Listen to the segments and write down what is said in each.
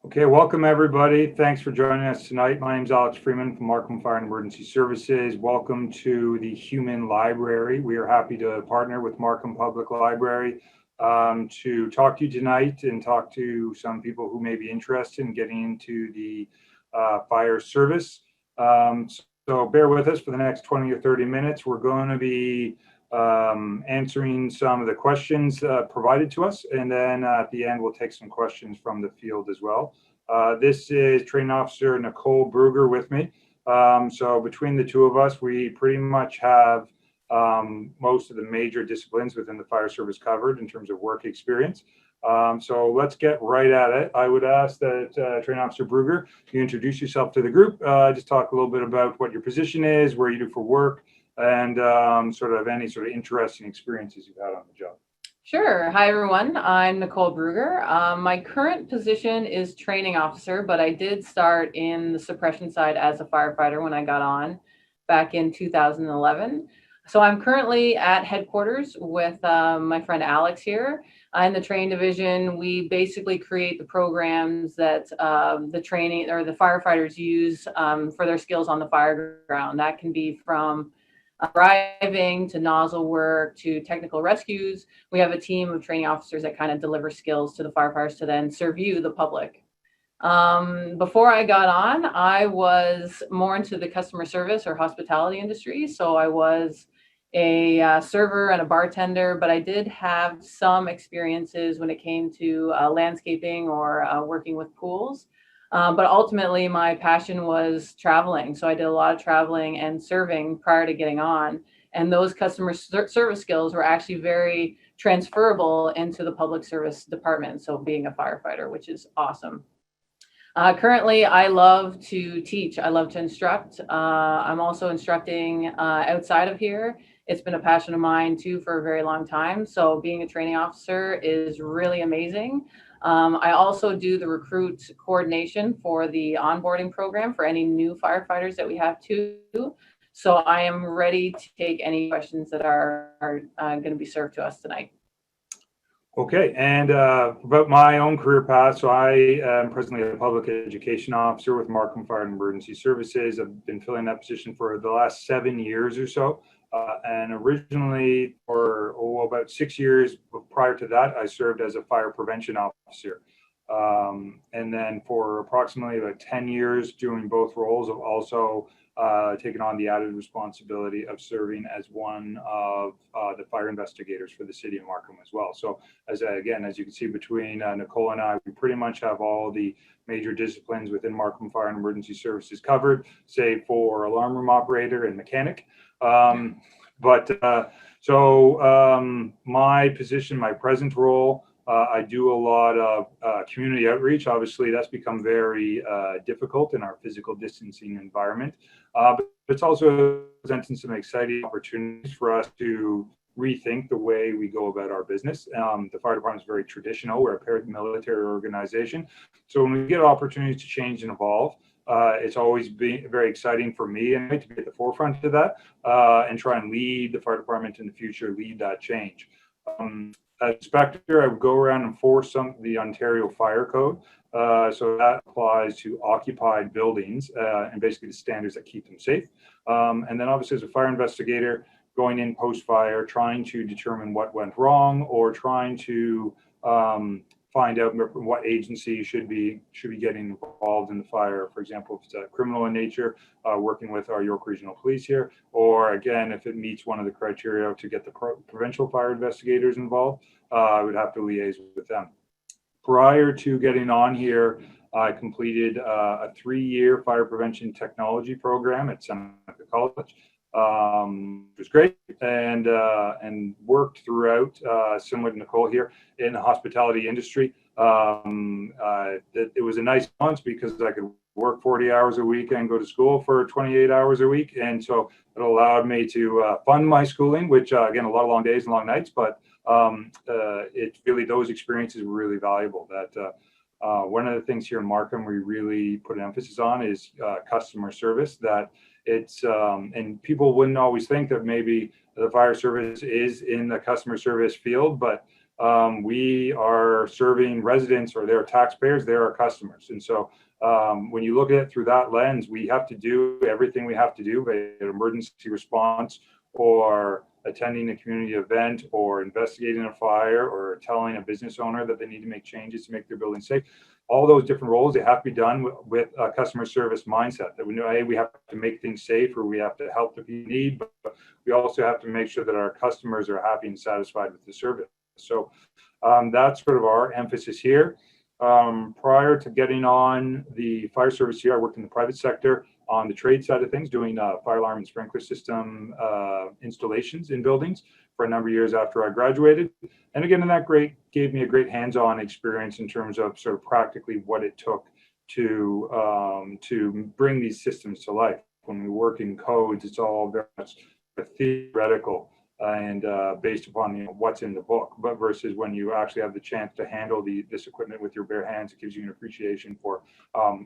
Okay, welcome everybody. Thanks for joining us tonight. My name is Alex Freeman from Markham Fire and Emergency Services. Welcome to the Human Library. We are happy to partner with Markham Public Library to talk to you tonight and talk to some people who may be interested in getting into the fire service. So bear with us for the next 20 or 30 minutes. We're going to be answering some of the questions provided to us, and then at the end we'll take some questions from the field as well. This is Training Officer Nicole Brugger with me. So between the two of us, we pretty much have most of the major disciplines within the fire service covered in terms of work experience. So let's get right at it. I would ask that Training Officer Brugger, you introduce yourself to the group, just talk a little bit about what your position is, where you do for work, and sort of any sort of interesting experiences you've had on the job. Sure. Hi, everyone. I'm Nicole Brugger. My current position is training officer, but I did start in the suppression side as a firefighter when I got on back in 2011. So I'm currently at headquarters with my friend Alex here. In the training division, we basically create the programs that the training or the firefighters use for their skills on the fire ground. That can be from driving to nozzle work to technical rescues. We have a team of training officers that kind of deliver skills to the firefighters to then serve you, the public. Before I got on, I was more into the customer service or hospitality industry. So I was a server and a bartender, but I did have some experiences when it came to landscaping or working with pools. But ultimately, my passion was traveling. So I did a lot of traveling and serving prior to getting on. And those customer service skills were actually very transferable into the public service department. So being a firefighter, which is awesome. Currently, I love to teach. I love to instruct. I'm also instructing outside of here. It's been a passion of mine too for a very long time. So being a training officer is really amazing. I also do the recruit coordination for the onboarding program for any new firefighters that we have too. So I am ready to take any questions that are going to be served to us tonight. Okay, and about my own career path, so I am presently a public education officer with Markham Fire and Emergency Services. I've been filling that position for the last 7 years or so. And originally, for about 6 years prior to that, I served as a fire prevention officer. And then for approximately about 10 years doing both roles, I've also taken on the added responsibility of serving as one of the fire investigators for the city of Markham as well. So as you can see between Nicole and I, we pretty much have all the major disciplines within Markham Fire and Emergency Services covered, save for alarm room operator and mechanic. My position, my present role, I do a lot of community outreach. Obviously, that's become very difficult in our physical distancing environment. But it's also presenting some exciting opportunities for us to rethink the way we go about our business. The fire department is very traditional. We're a paramilitary organization. So when we get opportunities to change and evolve, it's always been very exciting for me and to be at the forefront of that and try and lead the fire department in the future, lead that change. As inspector, I would go around and enforce the Ontario Fire Code. So that applies to occupied buildings and basically the standards that keep them safe. And then obviously as a fire investigator, going in post-fire, trying to determine what went wrong or trying to find out what agency should be getting involved in the fire. For example, if it's criminal in nature, working with our York Regional Police here, or again, if it meets one of the criteria to get the provincial fire investigators involved, I would have to liaise with them. Prior to getting on here, I completed a 3-year fire prevention technology program at Seneca College. It was great, and worked throughout, similar to Nicole here, in the hospitality industry. It was a nice balance because I could work 40 hours a week and go to school for 28 hours a week, and so it allowed me to fund my schooling, which again, a lot of long days and long nights, but it really, those experiences were really valuable. That one of the things here in Markham we really put an emphasis on is customer service. That it's and people wouldn't always think that maybe the fire service is in the customer service field, but we are serving residents, or they're taxpayers, they're our customers. And so when you look at it through that lens, we have to do everything we have to do, be it emergency response, or attending a community event, or investigating a fire, or telling a business owner that they need to make changes to make their building safe. All those different roles, they have to be done with a customer service mindset, that we know, hey, we have to make things safe, or we have to help the people in need, but we also have to make sure that our customers are happy and satisfied with the service. So that's sort of our emphasis here. Prior to getting on the fire service here, I worked in the private sector on the trade side of things, doing fire alarm and sprinkler system installations in buildings for a number of years after I graduated. And again, that gave me a great hands-on experience in terms of sort of practically what it took to bring these systems to life. When we work in codes, it's all very much theoretical and based upon what's in the book, but versus when you actually have the chance to handle this equipment with your bare hands, it gives you an appreciation for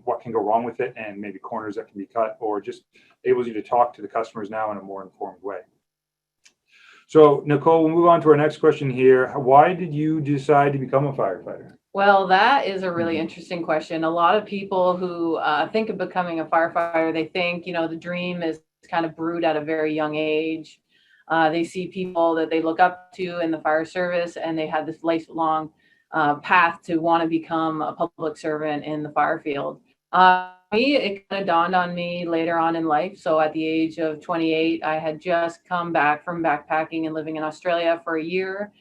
what can go wrong with it, and maybe corners that can be cut, or just enables you to talk to the customers now in a more informed way. So Nicole, we'll move on to our next question here. Why did you decide to become a firefighter? Well, that is a really interesting question. A lot of people who think of becoming a firefighter, they think, the dream is kind of brewed at a very young age. They see people that they look up to in the fire service, and they have this lifelong path to want to become a public servant in the fire field. It kind of dawned on me later on in life. So at the age of 28, I had just come back from backpacking and living in Australia for a year.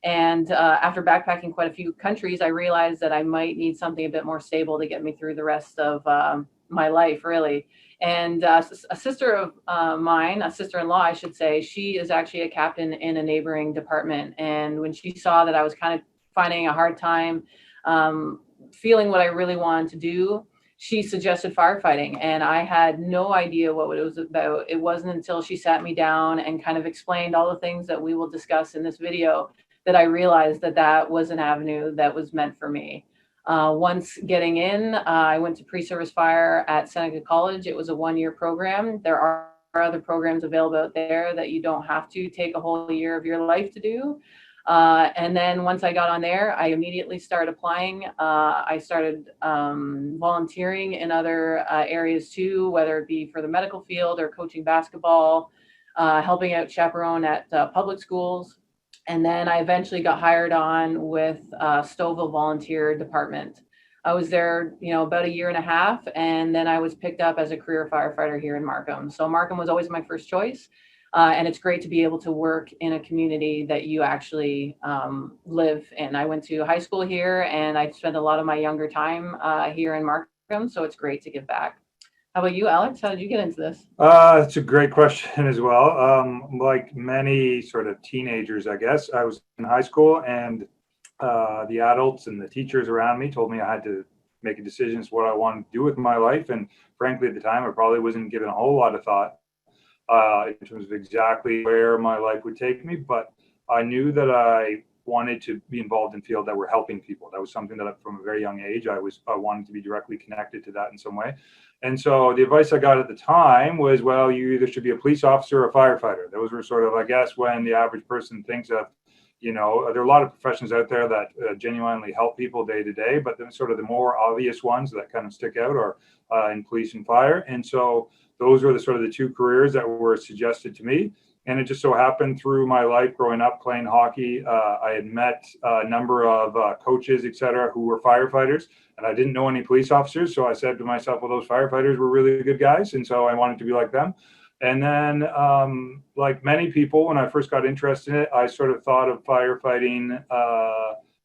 And after backpacking quite a few countries, I realized that I might need something a bit more stable to get me through the rest of my life, really. And a sister of mine, a sister-in-law, I should say, she is actually a captain in a neighboring department. And when she saw that I was kind of finding a hard time feeling what I really wanted to do, she suggested firefighting. And I had no idea what it was about. It wasn't until she sat me down and kind of explained all the things that we will discuss in this video that I realized that that was an avenue that was meant for me. Once getting in, I went to pre-service fire at Seneca College. It was a one-year program. There are other programs available out there that you don't have to take a whole year of your life to do. And then once I got on there, I immediately started applying. I started volunteering in other areas too, whether it be for the medical field or coaching basketball, helping out chaperone at public schools. And then I eventually got hired on with Stouffville Volunteer Department. I was there, about a year and a half, and then I was picked up as a career firefighter here in Markham. So Markham was always my first choice. And it's great to be able to work in a community that you actually live in. I went to high school here, and I spent a lot of my younger time here in Markham, so it's great to give back. How about you, Alex? How did you get into this? It's a great question as well. Like many sort of teenagers, I guess, I was in high school, and the adults and the teachers around me told me I had to make a decision as to what I wanted to do with my life. And frankly, at the time, I probably wasn't given a whole lot of thought in terms of exactly where my life would take me. But I knew that I wanted to be involved in field that were helping people. That was something that from a very young age, I wanted to be directly connected to that in some way. And so the advice I got at the time was, well, you either should be a police officer or a firefighter. Those were sort of, I guess, when the average person thinks of, there are a lot of professions out there that genuinely help people day to day, but then sort of the more obvious ones that kind of stick out are in police and fire. And so those were the sort of the two careers that were suggested to me. And it just so happened through my life growing up playing hockey, I had met a number of coaches, et cetera, who were firefighters, and I didn't know any police officers. So I said to myself, well, those firefighters were really good guys. And so I wanted to be like them. And then like many people, when I first got interested in it, I sort of thought of firefighting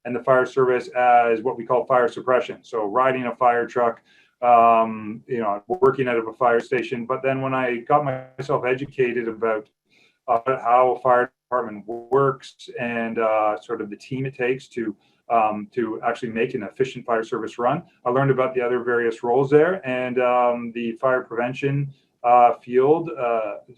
and the fire service as what we call fire suppression. So riding a fire truck, working out of a fire station. But then when I got myself educated about how a fire department works and sort of the team it takes to actually make an efficient fire service run, I learned about the other various roles there, and the fire prevention field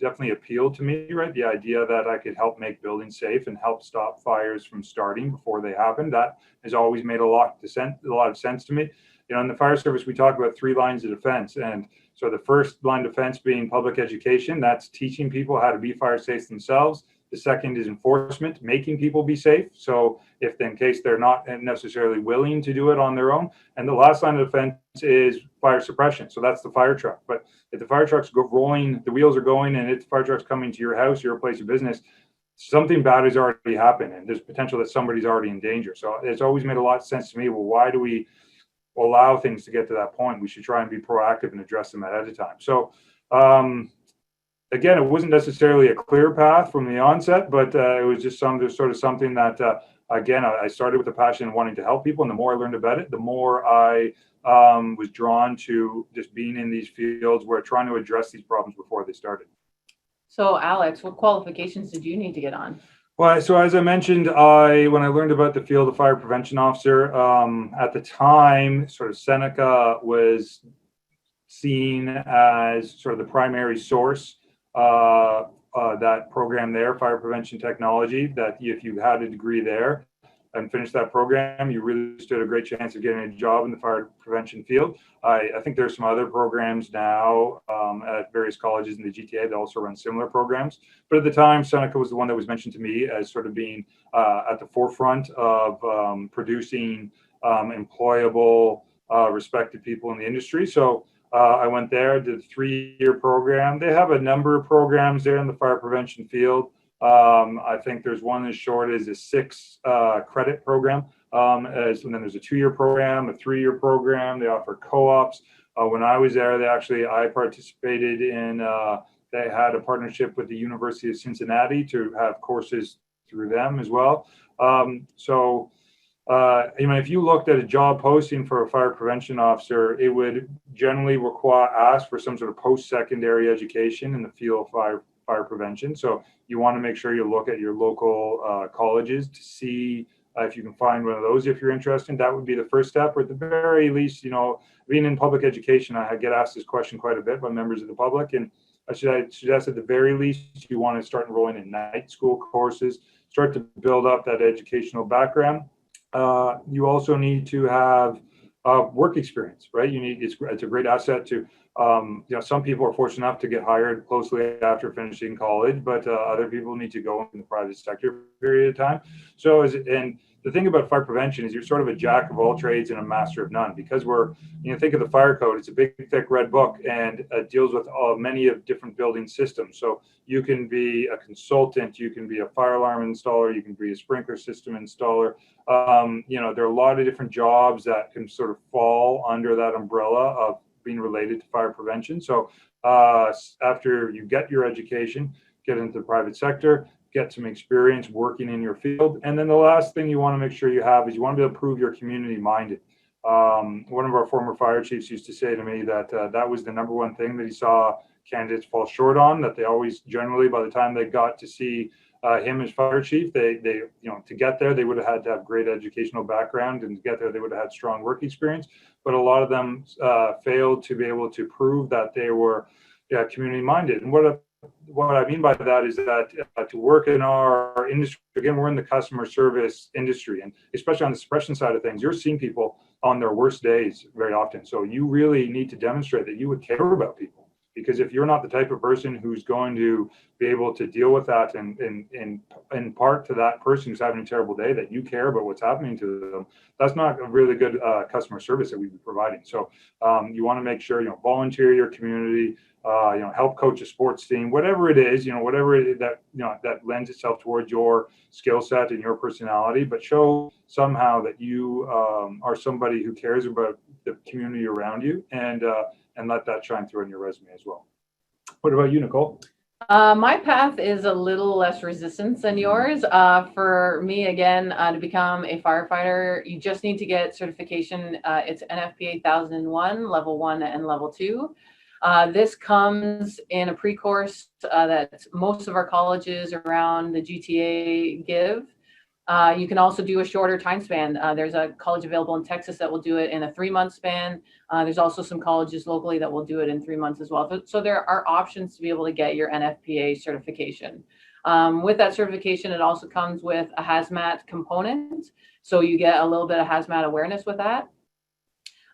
definitely appealed to me, right? The idea that I could help make buildings safe and help stop fires from starting before they happen. That has always made a lot of sense to me. In the fire service, we talk about 3 lines of defense. And so the first line of defense being public education, that's teaching people how to be fire safe themselves. The second is enforcement, making people be safe. So if in case they're not necessarily willing to do it on their own. And the last line of defense is fire suppression. So that's the fire truck. But if the fire truck's rolling, the wheels are going, and if the fire truck's coming to your house, your place of business, something bad has already happened, and there's potential that somebody's already in danger. So it's always made a lot of sense to me. Well, why do we allow things to get to that point? We should try and be proactive and address them ahead of time. So again, it wasn't necessarily a clear path from the onset, but it was just something that again, I started with a passion and wanting to help people, and the more I learned about it, the more I was drawn to just being in these fields where trying to address these problems before they started. So Alex, what qualifications did you need to get on? Well, so as I mentioned, when I learned about the field of fire prevention officer, at the time, sort of Seneca was seen as sort of the primary source, that program there, fire prevention technology, that if you had a degree there and finished that program, you really stood a great chance of getting a job in the fire prevention field. I think there's some other programs now at various colleges in the GTA that also run similar programs. But at the time, Seneca was the one that was mentioned to me as sort of being at the forefront of producing employable, respected people in the industry. So I went there, did a 3-year program. They have a number of programs there in the fire prevention field. I think there's one as short as a 6 credit program. And then there's a 2-year program, a 3-year program. They offer co-ops. When I was there, I participated in, they had a partnership with the University of Cincinnati to have courses through them as well. If you looked at a job posting for a fire prevention officer, it would generally ask for some sort of post-secondary education in the field of fire prevention. So you want to make sure you look at your local colleges to see if you can find one of those if you're interested. That would be the first step, or at the very least, being in public education, I get asked this question quite a bit by members of the public, and I should suggest at the very least you want to start enrolling in night school courses, start to build up that educational background. You also need to have work experience, right? It's a great asset to, some people are fortunate enough to get hired closely after finishing college, but other people need to go in the private sector period of time. And the thing about fire prevention is you're sort of a jack of all trades and a master of none, because think of the fire code. It's a big, thick red book, and it deals with many of different building systems. So you can be a consultant, you can be a fire alarm installer, you can be a sprinkler system installer. There are a lot of different jobs that can sort of fall under that umbrella of being related to fire prevention. So after you get your education, get into the private sector, get some experience working in your field. And then the last thing you want to make sure you have is you want to be able to prove you're community minded. One of our former fire chiefs used to say to me that that was the number one thing that he saw candidates fall short on, that they always generally, by the time they got to see him as fire chief, they to get there, they would have had to have great educational background, and to get there, they would have had strong work experience. But a lot of them failed to be able to prove that they were community minded. And what I mean by that is that to work in our industry, again, we're in the customer service industry, and especially on the suppression side of things, you're seeing people on their worst days very often. So you really need to demonstrate that you would care about people, because if you're not the type of person who's going to be able to deal with that and in part to that person who's having a terrible day, that you care about what's happening to them, that's not a really good customer service that we'd be providing. So you want to make sure, volunteer your community, help coach a sports team, whatever it is, that lends itself towards your skill set and your personality, but show somehow that you are somebody who cares about the community around you, and let that shine through on your resume as well. What about you, Nicole? My path is a little less resistance than yours. For me, again, to become a firefighter, you just need to get certification. It's NFPA 8001, level 1 and level 2. This comes in a pre-course that most of our colleges around the GTA give. You can also do a shorter time span. There's a college available in Texas that will do it in a 3-month span. There's also some colleges locally that will do it in 3 months as well. So there are options to be able to get your NFPA certification. With that certification, it also comes with a hazmat component. So you get a little bit of hazmat awareness with that.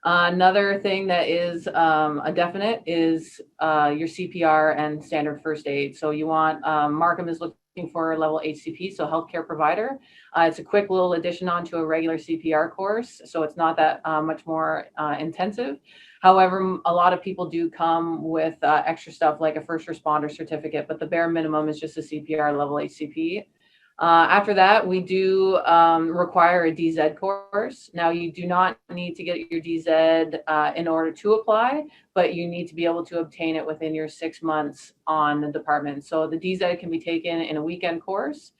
Another thing that is a definite is your CPR and standard first aid. So you want, Markham is looking for a level HCP, so healthcare provider. It's a quick little addition onto a regular CPR course, so it's not that much more intensive. However, a lot of people do come with extra stuff like a first responder certificate, but the bare minimum is just a CPR level HCP. After that, we do require a DZ course. Now, you do not need to get your DZ in order to apply, but you need to be able to obtain it within your 6 months on the department. So the DZ can be taken in a weekend course.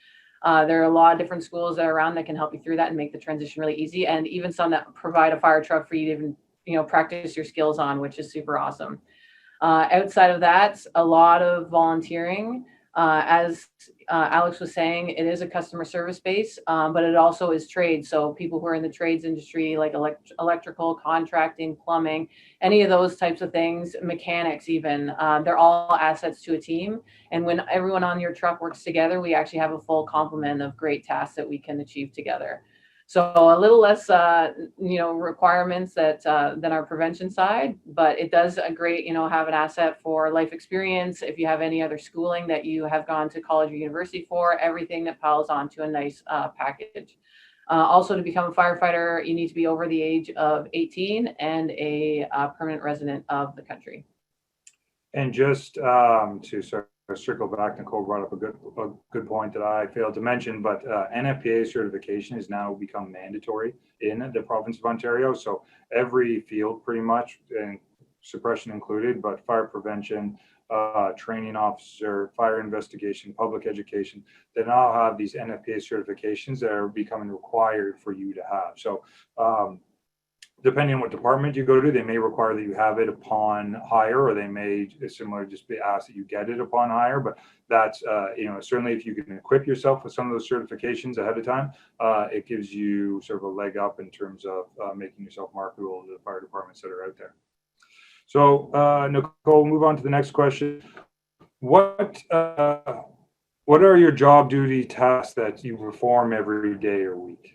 There are a lot of different schools that are around that can help you through that and make the transition really easy, and even some that provide a fire truck for you to even practice your skills on, which is super awesome. Outside of that, a lot of volunteering. As Alex was saying, it is a customer service base, but it also is trade. So people who are in the trades industry, like electrical, contracting, plumbing, any of those types of things, mechanics even, they're all assets to a team. And when everyone on your truck works together, we actually have a full complement of great tasks that we can achieve together. So a little less, requirements than our prevention side, but it does a great, have an asset for life experience. If you have any other schooling that you have gone to college or university for, everything that piles onto a nice package. Also, to become a firefighter, you need to be over the age of 18 and a permanent resident of the country. And just to sort of circle back, Nicole brought up a good point that I failed to mention, but NFPA certification has now become mandatory in the province of Ontario. So every field pretty much, and suppression included, but fire prevention, training officer, fire investigation, public education, they now have these NFPA certifications that are becoming required for you to have. So depending on what department you go to, they may require that you have it upon hire, or they may similar just be asked that you get it upon hire. But that's certainly if you can equip yourself with some of those certifications ahead of time, it gives you sort of a leg up in terms of making yourself marketable to the fire departments that are out there. So Nicole, move on to the next question. What are your job duty tasks that you perform every day or week?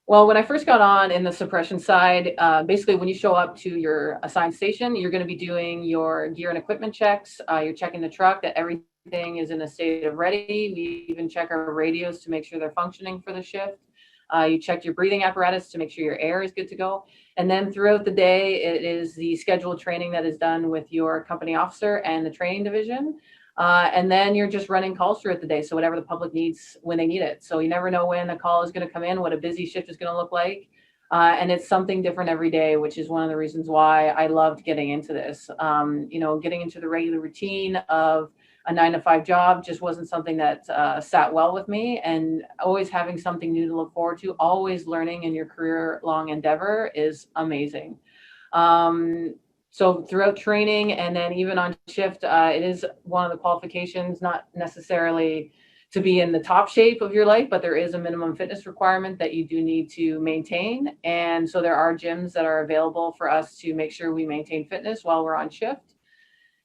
Well, when I first got on in the suppression side, basically when you show up to your assigned station, you're going to be doing your gear and equipment checks. You're checking the truck that everything is in a state of ready. We even check our radios to make sure they're functioning for the shift. You check your breathing apparatus to make sure your air is good to go. And then throughout the day, it is the scheduled training that is done with your company officer and the training division. And then you're just running calls throughout the day. So whatever the public needs when they need it. So you never know when a call is going to come in, what a busy shift is going to look like. And it's something different every day, which is one of the reasons why I loved getting into this. Getting into the regular routine of a 9-to-5 job just wasn't something that sat well with me, and always having something new to look forward to, always learning in your career long endeavor is amazing. So throughout training and then even on shift, it is one of the qualifications, not necessarily to be in the top shape of your life, but there is a minimum fitness requirement that you do need to maintain. And so there are gyms that are available for us to make sure we maintain fitness while we're on shift.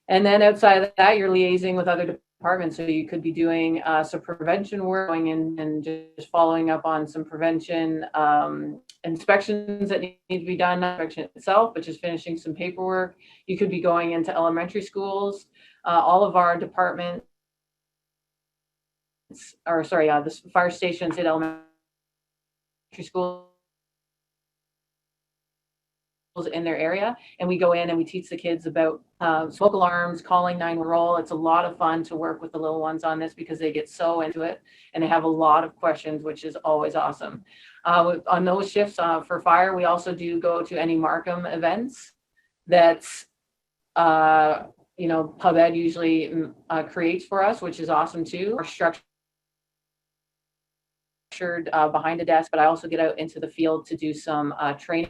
And then outside of that, you're liaising with other departments. So you could be doing some prevention work, going in and just following up on some prevention inspections that need to be done, not inspection itself, but just finishing some paperwork. You could be going into elementary schools. All of our departments, the fire stations at elementary schools in their area, and we go in and we teach the kids about smoke alarms, calling 911. It's a lot of fun to work with the little ones on this because they get so into it and they have a lot of questions, which is always awesome. On those shifts for fire, we also do go to any Markham events that's PubEd usually creates for us, which is awesome too. We're structured behind a desk, but I also get out into the field to do some training.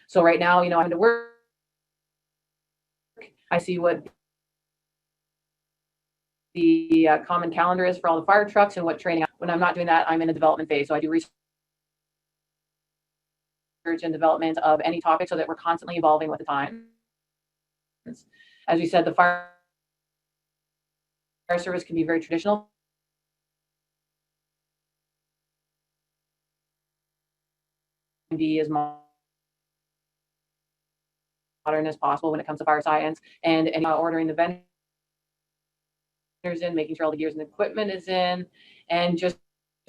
So right now, I'm going to work. I see what the common calendar is for all the fire trucks and what training. When I'm not doing that, I'm in a development phase. So I do research and development of any topic so that we're constantly evolving with the times. As we said, the fire service can be very traditional. Be as modern as possible when it comes to fire science and ordering the vendors in, making sure all the gears and equipment is in, and just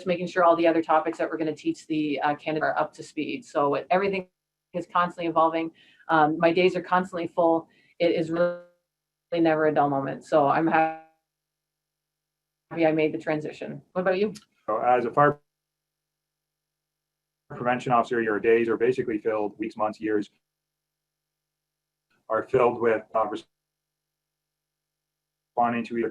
making sure all the other topics that we're going to teach the candidates are up to speed. So everything is constantly evolving. My days are constantly full. It is really never a dull moment. So I'm happy I made the transition. What about you? So as a fire prevention officer, your days are basically filled, weeks, months, years are filled with responding to either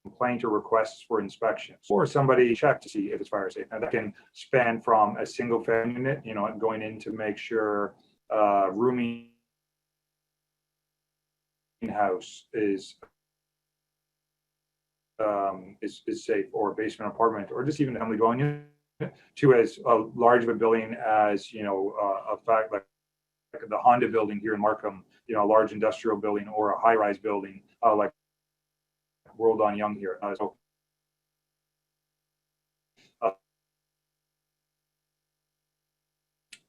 complaint or requests for inspections, or somebody check to see if it's fire safe. Now that can span from a single family unit, going in to make sure rooming house is safe, or basement apartment, or just even a family dwelling unit, to as large of a building as a fact like the Honda building here in Markham, a large industrial building, or a high-rise building like World on Young here.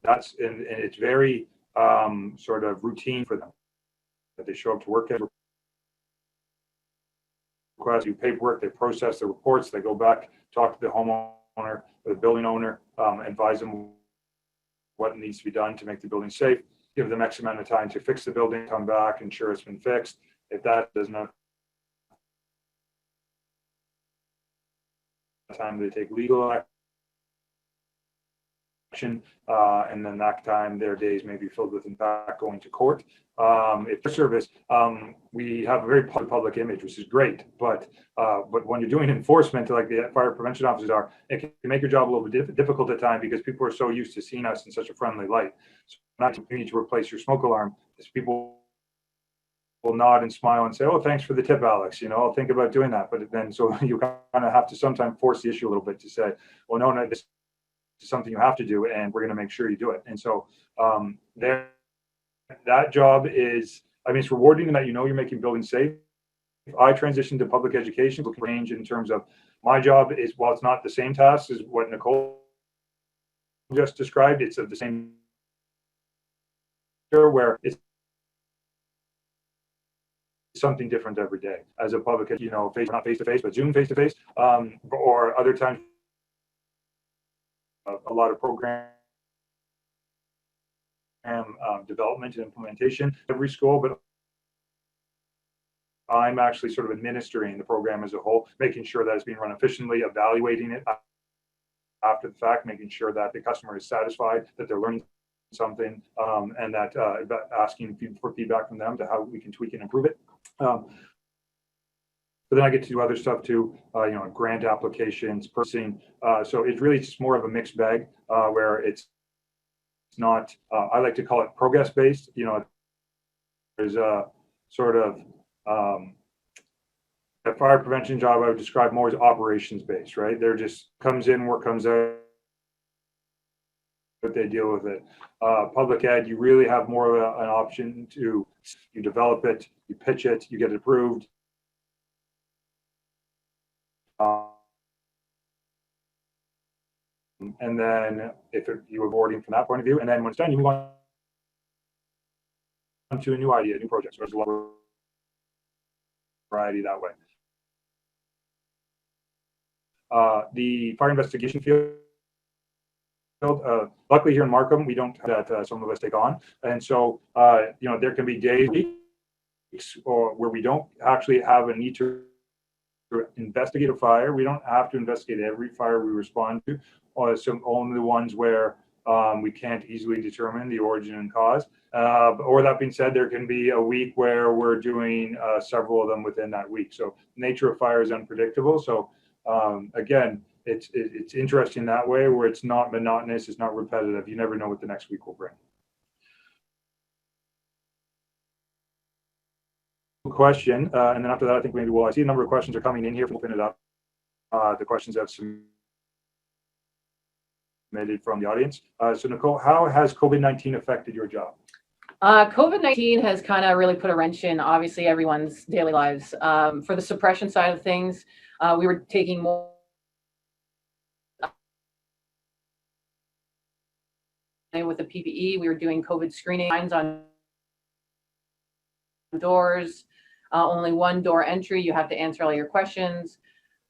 That's and it's very sort of routine for them that they show up to work as request, do paperwork, they process the reports, they go back, talk to the homeowner or the building owner, advise them what needs to be done to make the building safe, give them X amount of time to fix the building, come back, ensure it's been fixed. If that does not time, they take legal action, and then that time their days may be filled with, in fact, going to court. If the service, we have a very public image, which is great, but when you're doing enforcement, like the fire prevention officers are, it can make your job a little bit difficult at times, because people are so used to seeing us in such a friendly light. So not to need to replace your smoke alarm, as people will nod and smile and say, "Oh, thanks for the tip, Alex. I'll think about doing that." But then, so you kind of have to sometimes force the issue a little bit to say, "Well, no, this is something you have to do, and we're going to make sure you do it." And so that job is, it's rewarding in that you're making buildings safe. I transitioned to public education, looking range in terms of my job is, while it's not the same task as what Nicole just described, it's of the same where it's something different every day as a public, not face to face, but Zoom face to face, or other times a lot of program development and implementation every school, but I'm actually sort of administering the program as a whole, making sure that it's being run efficiently, evaluating it after the fact, making sure that the customer is satisfied, that they're learning something, and that asking for feedback from them to how we can tweak and improve it. But then I get to do other stuff too, grant applications, purchasing. So it's really just more of a mixed bag, where it's not, I like to call it progress based. There's a sort of a fire prevention job I would describe more as operations based, right? There just comes in, work comes out, but they deal with it. Public ed, you really have more of an option to, you develop it, you pitch it, you get it approved. And then if you are boarding from that point of view, and then when it's done, you move on to a new idea, a new project. So there's a lot of variety that way. The fire investigation field, luckily here in Markham, we don't have that some of us take on. And so, there can be days, weeks, or where we don't actually have a need to investigate a fire. We don't have to investigate every fire we respond to, or only the ones where we can't easily determine the origin and cause. Or that being said, there can be a week where we're doing several of them within that week. So nature of fire is unpredictable. So again, it's interesting that way, where it's not monotonous, it's not repetitive. You never know what the next week will bring. Question, and then after that, I think maybe I see a number of questions are coming in here. We'll open it up. The questions have submitted from the audience. So Nicole, how has COVID-19 affected your job? COVID-19 has kind of really put a wrench in, obviously, everyone's daily lives. For the suppression side of things, we were taking more with the PPE. We were doing COVID screening on doors. only one door entry. You have to answer all your questions.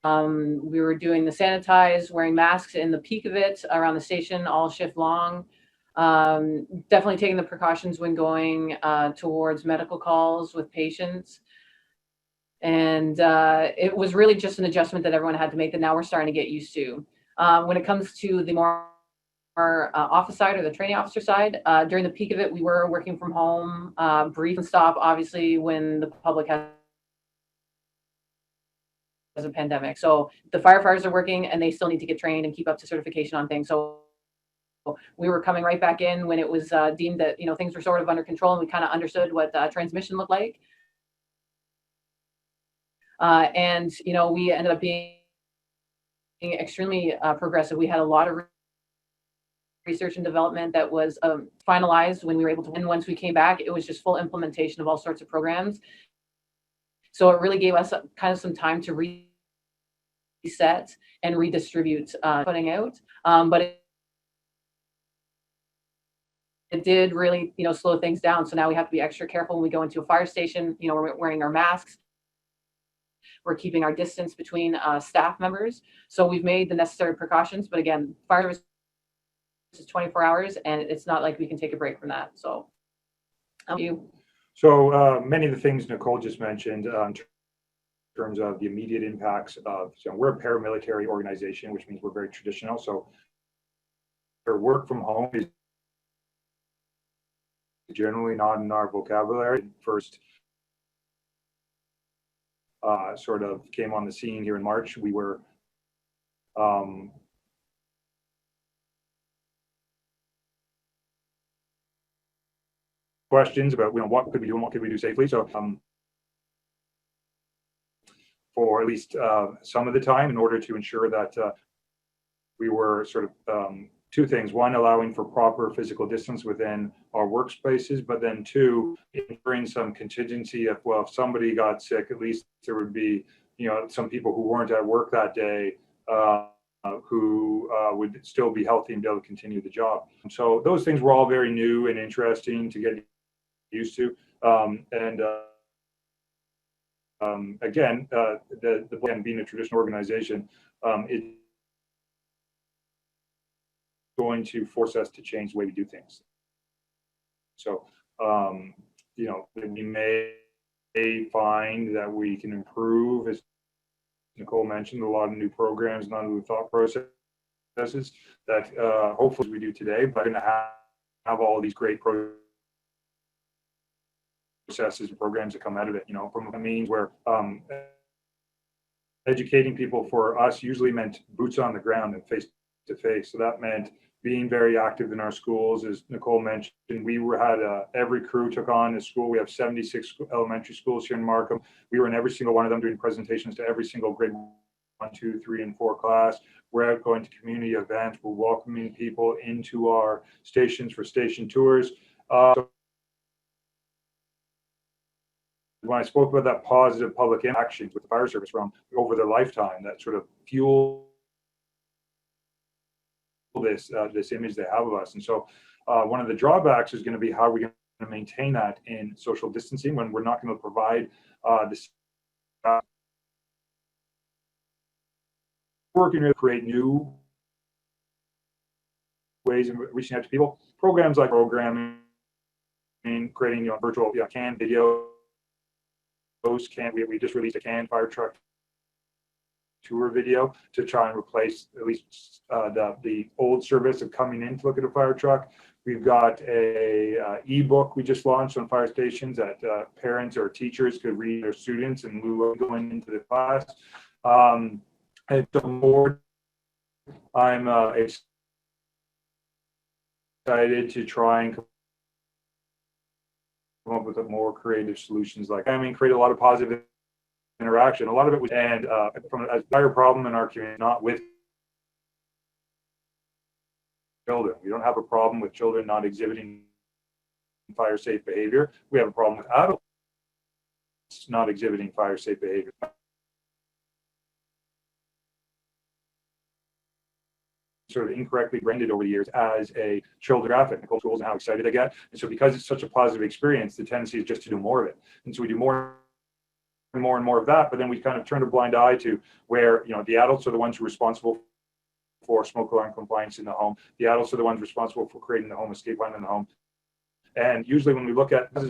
We were doing the sanitize, wearing masks in the peak of it around the station all shift long. Definitely taking the precautions when going towards medical calls with patients. And it was really just an adjustment that everyone had to make that now we're starting to get used to. When it comes to the more office side or the training officer side, during the peak of it, we were working from home, brief and stop, obviously, when the public has a pandemic. So the firefighters are working and they still need to get trained and keep up to certification on things. So we were coming right back in when it was deemed that, you know, things were sort of under control and we kind of understood what transmission looked like. And, you know, we ended up being extremely progressive. We had a lot of research and development that was finalized when we were able to. And once we came back, it was just full implementation of all sorts of programs. So it really gave us kind of some time to reset and redistribute putting out. But it did really, you know, slow things down. So now we have to be extra careful when we go into a fire station. You know, we're wearing our masks. We're keeping our distance between staff members. So we've made the necessary precautions. But again, fire service is 24 hours, and it's not like we can take a break from that. So, you. So many of the things Nicole just mentioned in terms of the immediate impacts of, so we're a paramilitary organization, which means we're very traditional. So our work from home is generally not in our vocabulary. First sort of came on the scene here in March. We were questions about, you know, what could we do and what could we do safely. So for at least some of the time, in order to ensure that we were sort of two things: one, allowing for proper physical distance within our workspaces, but then two, ensuring some contingency of, well, if somebody got sick, at least there would be, you know, some people who weren't at work that day who would still be healthy and be able to continue the job. So those things were all very new and interesting to get used to. Again, the being a traditional organization, it's going to force us to change the way we do things. So, you know, we may find that we can improve, as Nicole mentioned, a lot of new programs, not new thought processes that hopefully we do today, but going to have all of these great processes and programs that come out of it, you know, from the means where educating people for us usually meant boots on the ground and face to face. So that meant being very active in our schools. As Nicole mentioned, we had every crew took on a school. We have 76 elementary schools here in Markham. We were in every single one of them doing presentations to every single grade 1, 2, 3, and 4 class. We're out going to community events. We're welcoming people into our stations for station tours. When I spoke about that positive public interactions with the fire service from over their lifetime, that sort of fuel this image they have of us. And so one of the drawbacks is going to be how we're going to maintain that in social distancing when we're not going to provide this working to create new ways of reaching out to people. Programs like programming, creating, you know, virtual canned videos. We just released a canned fire truck tour video to try and replace at least the old service of coming in to look at a fire truck. We've got a ebook we just launched on fire stations that parents or teachers could read their students in lieu of going into the class. And so more, I'm excited to try and come up with more creative solutions. Like, I mean, create a lot of positive interaction. A lot of it was, and from a fire problem in our community, not with children. We don't have a problem with children not exhibiting fire safe behavior. We have a problem with adults not exhibiting fire safe behavior. Sort of incorrectly branded over the years as a children graphic, schools, and how excited I get. And so because it's such a positive experience, the tendency is just to do more of it. And so we do more more and more of that, but then we kind of turned a blind eye to where, you know, the adults are the ones who are responsible for smoke alarm compliance in the home. The adults are the ones responsible for creating the home escape plan in the home. And usually when we look at this,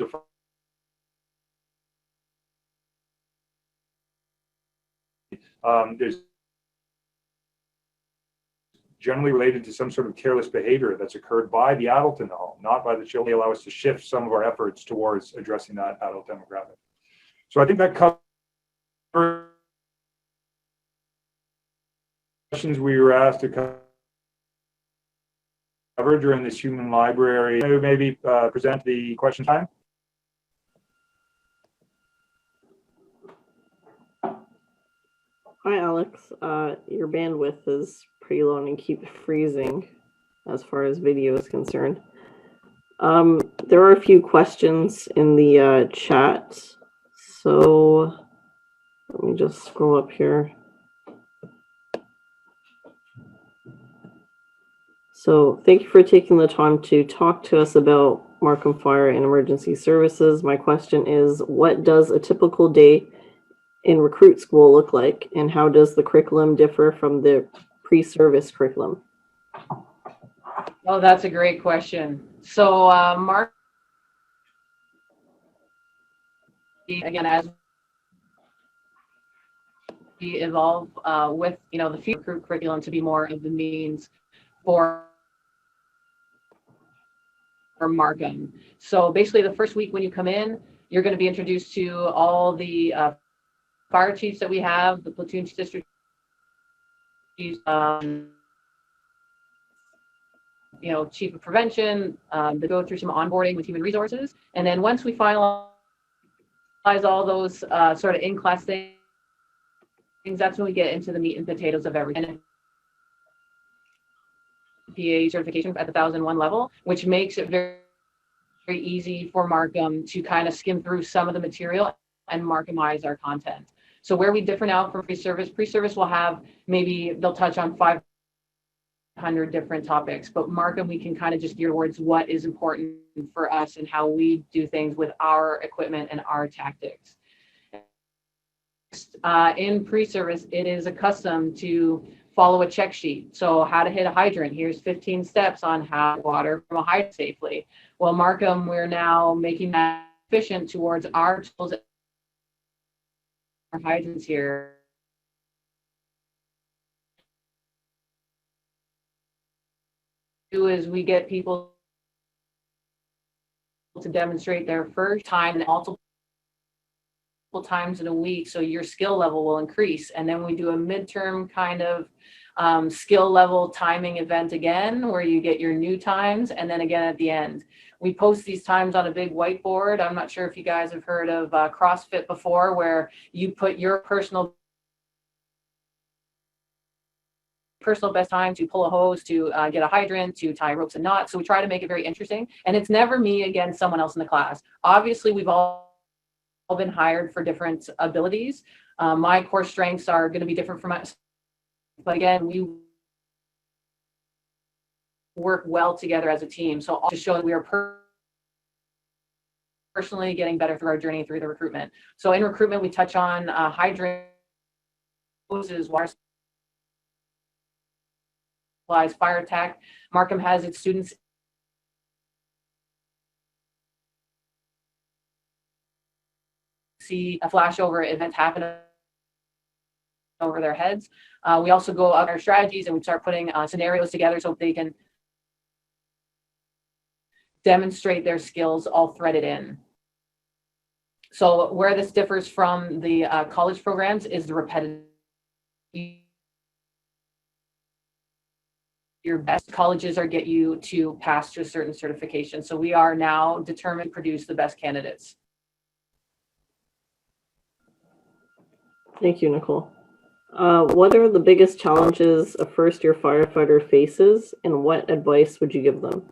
there's generally related to some sort of careless behavior that's occurred by the adult in the home, not by the children. They allow us to shift some of our efforts towards addressing that adult demographic. So I think that covers questions we were asked to cover during this human library. Maybe present the question time. Hi, Alex. Your bandwidth is pretty low and keeps freezing as far as video is concerned. There are a few questions in the chat. So let me just scroll up here. So thank you for taking the time to talk to us about Markham Fire and Emergency Services. My question is, what does a typical day in recruit school look like, and how does the curriculum differ from the pre-service curriculum? Oh, that's a great question. So Mark, again, as we evolve with, you know, the future recruit curriculum to be more of the means for Markham. So basically the first week when you come in, you're going to be introduced to all the fire chiefs that we have, the platoon district chiefs, you know, chief of prevention, to go through some onboarding with human resources. And then once we finalize all those sort of in-class things, that's when we get into the meat and potatoes of everything. PA certification at the 1001 level, which makes it very, very easy for Markham to kind of skim through some of the material and Markhamize our content. So where we differ now from pre-service will have, maybe they'll touch on 500 different topics, but Markham, we can kind of just gear towards what is important for us and how we do things with our equipment and our tactics. In pre-service, it is accustomed to follow a check sheet. So how to hit a hydrant. Here's 15 steps on how to water from a hydrant safely. Well, Markham, we're now making that efficient towards our tools, our hydrants here. Is we get people to demonstrate their first time multiple times in a week, so your skill level will increase. And then we do a midterm kind of skill level timing event again, where you get your new times, and then again at the end. We post these times on a big whiteboard. I'm not sure if you guys have heard of CrossFit before, where you put your personal best time to pull a hose, to get a hydrant, to tie ropes and knots. So we try to make it very interesting. And it's never me against someone else in the class. Obviously, we've all been hired for different abilities. My core strengths are going to be different from us. But again, we work well together as a team. So to show that we are personally getting better through our journey through the recruitment. So in recruitment, we touch on hydrant, hoses, water supplies, fire attack. Markham has its students see a flashover event happen over their heads. We also go out our strategies and we start putting scenarios together so they can demonstrate their skills all threaded in. So where this differs from the college programs is the repetitive. Your best colleges are get you to pass to a certain certification. So we are now determined to produce the best candidates. Thank you, Nicole. What are the biggest challenges a first-year firefighter faces, and what advice would you give them?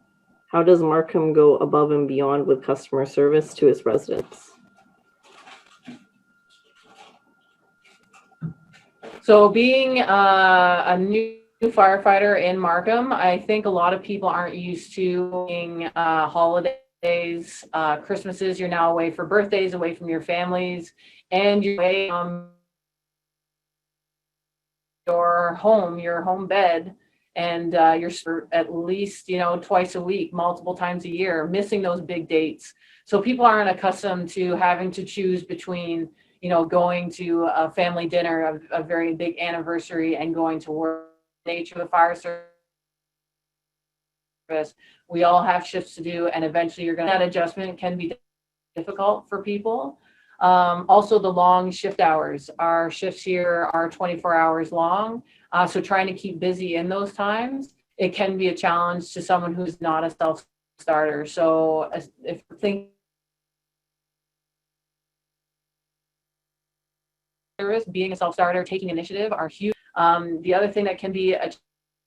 How does Markham go above and beyond with customer service to its residents? So being a new firefighter in Markham, I think a lot of people aren't used to being holidays, Christmases. You're now away for birthdays, away from your families. and you're away your home bed, and you're at least, twice a week, multiple times a year, missing those big dates. So people aren't accustomed to having to choose between, going to a family dinner, a very big anniversary, and going to work. Nature of the fire service, we all have shifts to do, and eventually that adjustment can be difficult for people. Also, the long shift hours. Our shifts here are 24 hours long. So trying to keep busy in those times, it can be a challenge to someone who's not a self-starter. So if think being a self-starter, taking initiative are huge. The other thing that can be a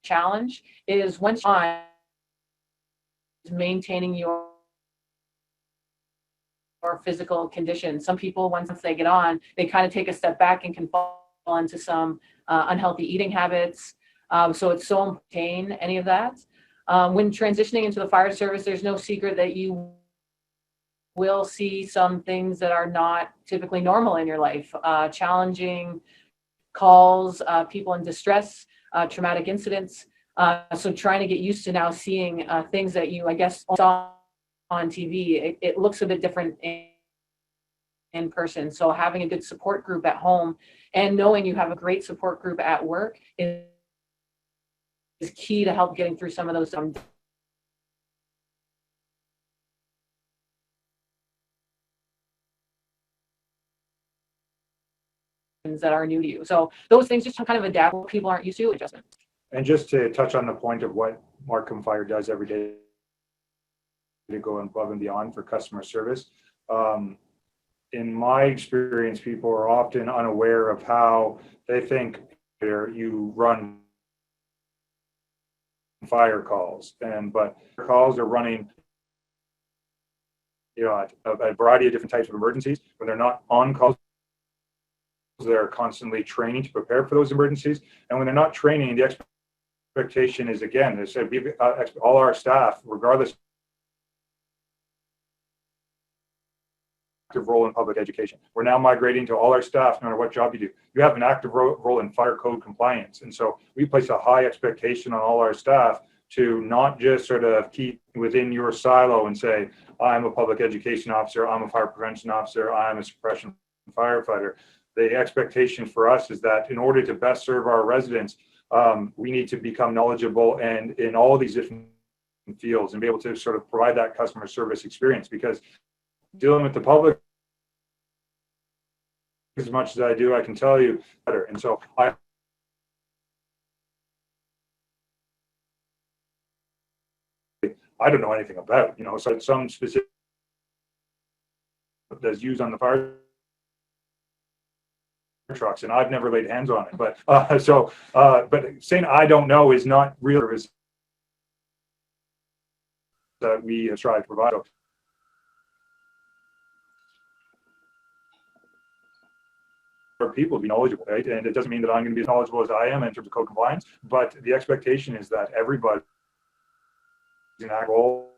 challenge is once on maintaining your physical condition. Some people, once they get on, they kind of take a step back and can fall into some unhealthy eating habits. So it's so important to maintain any of that. When transitioning into the fire service, there's no secret that you will see some things that are not typically normal in your life. Challenging calls, people in distress, traumatic incidents. So trying to get used to now seeing things that you, I guess, saw on TV, it looks a bit different in person. So having a good support group at home and knowing you have a great support group at work is key to help getting through some of those that are new to you. So those things just kind of adapt what people aren't used to, adjustment. And just to touch on the point of what Markham Fire does every day to go above and beyond for customer service. In my experience, people are often unaware of how they think you run fire calls, but calls are running, a variety of different types of emergencies. When they're not on calls, they're constantly training to prepare for those emergencies. And when they're not training, the expectation is, again, they said all our staff, regardless active role in public education. We're now migrating to all our staff, no matter what job you do. You have an active role in fire code compliance. And so we place a high expectation on all our staff to not just sort of keep within your silo and say, I'm a public education officer, I'm a fire prevention officer, I'm a suppression firefighter. The expectation for us is that in order to best serve our residents, we need to become knowledgeable and in all these different fields and be able to sort of provide that customer service experience, because dealing with the public as much as I do, I can tell you better. And so I don't know anything about, so some specific that's used on the fire trucks, and I've never laid hands on it. But but saying I don't know is not real service that we try to provide. For people to be knowledgeable, right? And it doesn't mean that I'm going to be as knowledgeable as I am in terms of code compliance, but the expectation is that everybody is in that role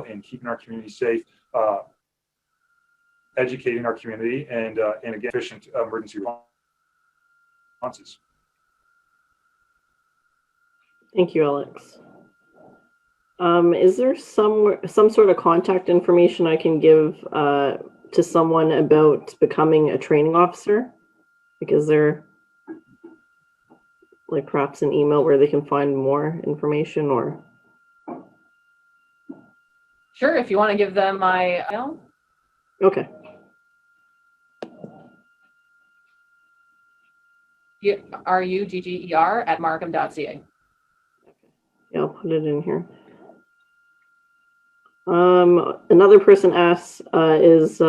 in keeping our community safe, educating our community, and again, efficient emergency responses. Thank you, Alex. Is there some sort of contact information I can give to someone about becoming a training officer? Like, is there like perhaps an email where they can find more information, or? Sure, if you want to give them my email. Okay. rugger@markham.ca. Yeah, I'll put it in here. Another person asks, is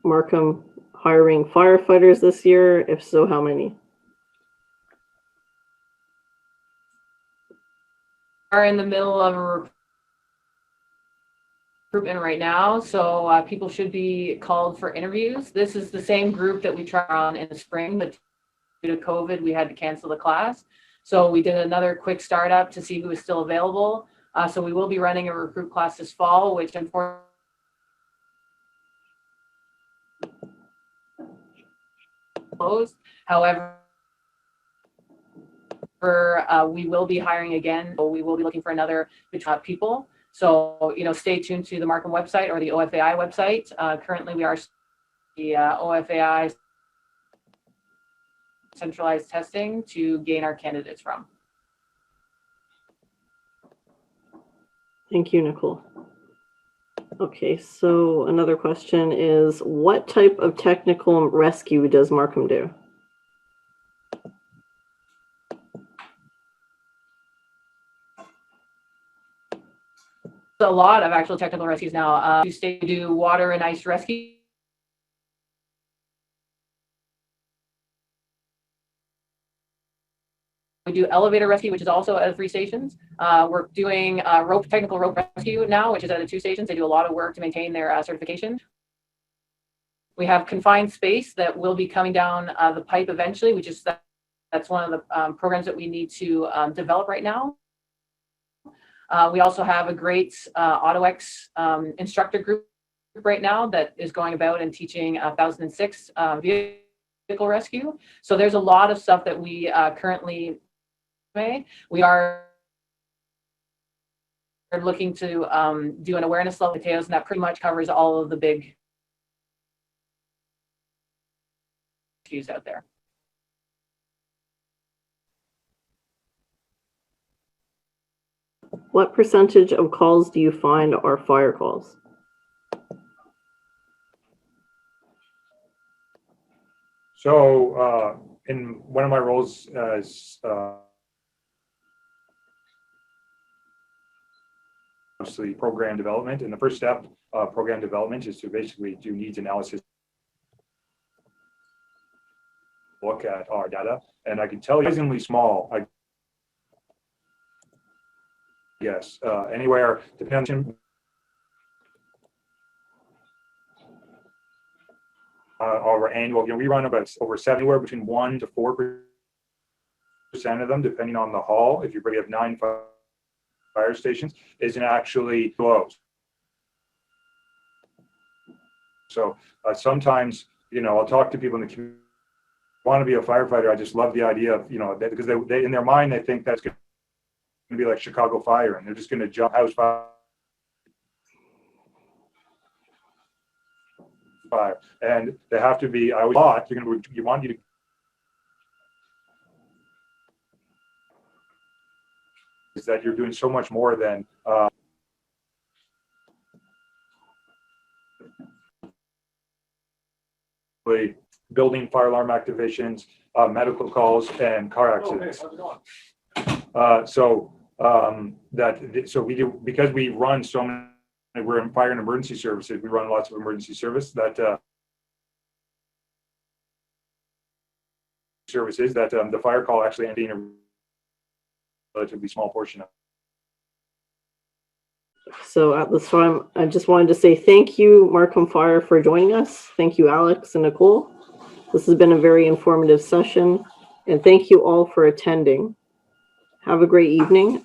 Markham hiring firefighters this year? If so, how many? Are in the middle of a recruitment right now, so people should be called for interviews. This is the same group that we tried on in the spring, but due to COVID, we had to cancel the class. So we did another quick startup to see who was still available. So we will be running a recruit class this fall, which unfortunately closed. However, we will be hiring again. So we will be looking for another people. So, stay tuned to the Markham website or the OFAI website. Currently, we are the OFAI centralized testing to gain our candidates from. Thank you, Nicole. Okay, so another question is, what type of technical rescue does Markham do? A lot of actual technical rescues now. We do water and ice rescue. We do elevator rescue, which is also at 3 stations. We're doing technical rope rescue now, which is at the 2 stations. They do a lot of work to maintain their certification. We have confined space that will be coming down the pipe eventually, which is that's one of the programs that we need to develop right now. We also have a great AutoX instructor group right now that is going about and teaching 1006 vehicle rescue. So there's a lot of stuff that we currently we are looking to do an awareness level potatoes, and that pretty much covers all of the big issues out there. What percentage of calls do you find are fire calls? So in one of my roles as mostly program development, and the first step of program development is to basically do needs analysis, look at our data, and I can tell you surprisingly small. Yes, anywhere depending our annual, we run about over anywhere between 1% to 4% of them, depending on the hall. If you have 9 fire stations, isn't actually closed. So sometimes, I'll talk to people in the community want to be a firefighter. I just love the idea of, because they in their mind they think that's going to be like Chicago Fire, and they're just going to jump house fire, and they have to be. You want you to is that you're doing so much more than building fire alarm activations, medical calls, and car accidents. So we do, because we run so many. We're in fire and emergency services. We run lots of emergency services that the fire call actually ends being a relatively small portion of. So at this time, I just wanted to say thank you, Markham Fire, for joining us. Thank you, Alex and Nicole. This has been a very informative session, and thank you all for attending. Have a great evening.